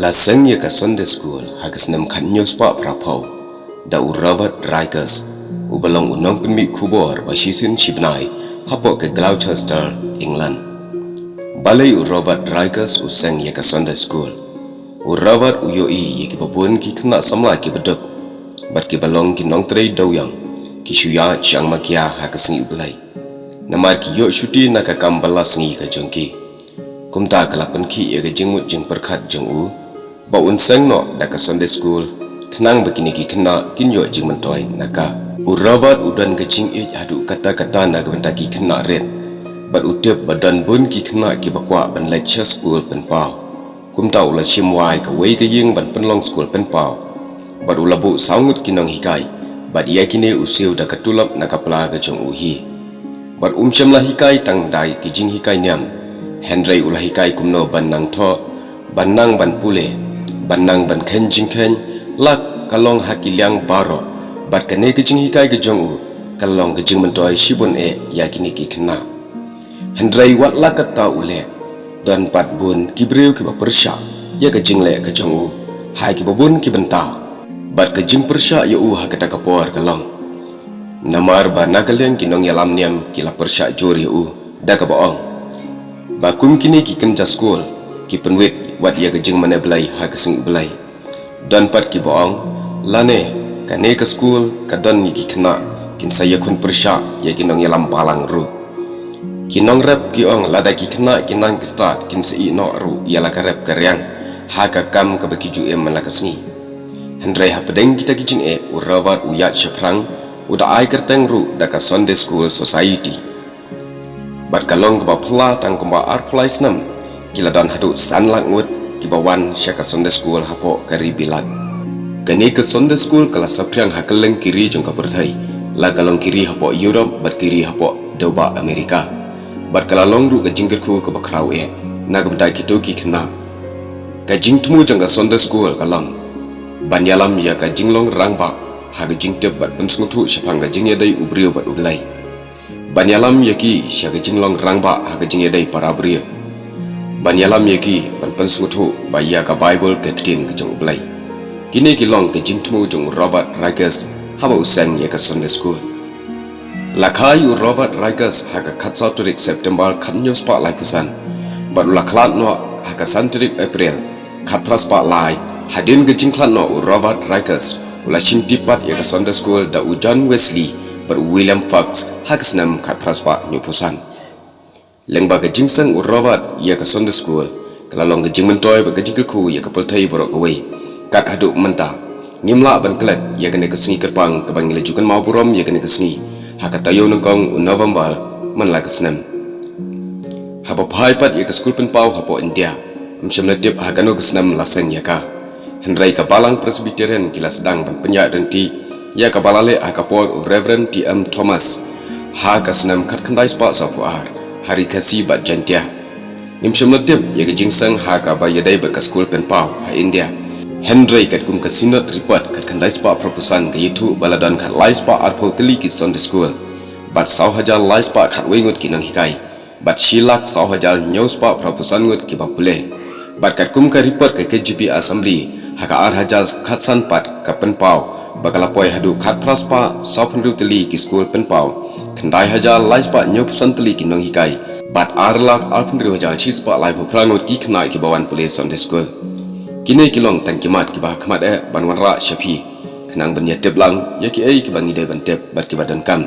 Laseng ya ka Sunday school hagas nam kan news pa prapau da Robert Rikers ubalong unong penmi kubor basisin chibnai hapo ke Gloucester, England. Balai Robert Rikers useng ya ka Sunday school. Robert uyoi ya ki babun ki kena samla ki beduk bat ki balong ki nong trei doyang ki shuya chang makia hagas ni ubalai. Namar ki yo shuti na ka kambalas ngi ka jongki. Kumta kalapan ki ya ka jingmut jing perkat jong u ba unseng no da ka Sunday school kenang begini ki kena kinyo jingmyntoi naka urabat udan ke jing hadu kata-kata na bynta ki kena red bat utep badan bun ki kena ki bakwa ban lecture school pen pau kumta ula chimwai ka wei ke ying ban penlong school pen pau bat ulabu saungut kinong hikai bat ia kini usiu da katulap na kapla ke jong uhi bat umchamla hikai tang dai ki jing hikai nyam Henry ulah hikai kumno ban nang tho ban nang ban pule banang ban ken jing ken lak kalong hakiliang baroh bat kane ke jing hikai ke jong u kalong ke jingmyntoi shibun yakini ki kena Henry wat lak kata ule dan pat bun kibreu ki ba persha ya ke jing le ke jong u hai ki babun ki bynta bat ke jing persha ya u ha kata kapor kalong namar ba nakaleng ki nong yalam niam ki la persha jor ya u da ka baong ba kum kini ki kenja school ki penwit wat ya ke jing mana belai ha ke sing belai dan pat ki boong lane kane ke school ka don ni ki kena kin saya kun persha ya kinong yalam balang ru kinong rep ki ong lada ki kena kinang ki start kin si no ru ya la ka rep karyang ha ka kam ka baki ju em la ka sni Henry ha pedeng kita ki jing urawat uyat shaprang uda ai kerteng ru da ka Sunday school society bat kalong ka ba pla tang ka ba art place nam kila dan hadu san lang wut ki bawan syaka Sunday school hapo kari bilat kani ke Sunday school kala sapriang hakeleng kiri jong ka perthai la kalong kiri hapo Europe bat kiri hapo doba Amerika bat kala long ru ka jingker ku ka bakrau na gumta ki to ki khna ka jingtmu jong ka Sunday school kalong banyalam ya ka jinglong rangba ha ka jingtep bat pensngutu syapang ka jingya dai ubrio bat ublai banyalam ya ki syaka jinglong rangba ha ka jingya dai para brio banyalam yaki pan sutu baya ka Bible ke tin ke jong blai kini ki long ke jingtmu jong Robert Rikers haba usang ya ka Sunday school lakai Robert Rikers ha ka khatsa turik September khanyo spa lai pusan bat laklat no ha ka santurik April khat pras pa lai hadin ke jingklat no Robert Rikers ula chintipat ya ka Sunday school da John Wesley bat William Fox ha ka snam khat pras pa nyu pusan lengba ke jingseng Robert ya ke Sunday school kalalong ke jingmyntoi ba ke jingkelku ya ke peltai borok kawai kat haduk menta ngimla ban kelet ya kene ke sengi kerpang ke bangile jukan mau burom ya kene ke sengi ha ka tayo nongkong November man la ke senam ha ba phai pat ya ke school pen pau ha po India mshamla dip ha kano ke senam laseng ya ka Henry ka balang presbyterian kila sedang ban penyak renti ya ka balale ha ka por Reverend T.M. Thomas ha ka senam kat kendai spa sa puar hari kasih bat jantia nimsham latip ya ke jingsang ha ka ba yadai ba ka school pen pau ha India Henry kat kum ka sinot report kat kandai spa proposan ke yitu baladan kat lai spa arpo teli ki Sunday school bat saw hajal lai spa kat wengut ki nang hikai bat shilak saw hajal nyaw spa proposan ngut ki ba pule bat kat kum ka report ke KGP assembly ha ka ar hajal kat san pat ka pen pau bakalapoi hadu kat praspa saw penru teli ki school pen pau kandai haja lai spa nyop santeli ki nong hikai bat arlak alpundri haja chispa lai buprangut ki kena ki bawan police Sunday school kini kilong tangkimat ki bah khamat banwan ra shapi kenang banya teblang ya ki ai ki bangi dai ban tep bat ki badan kam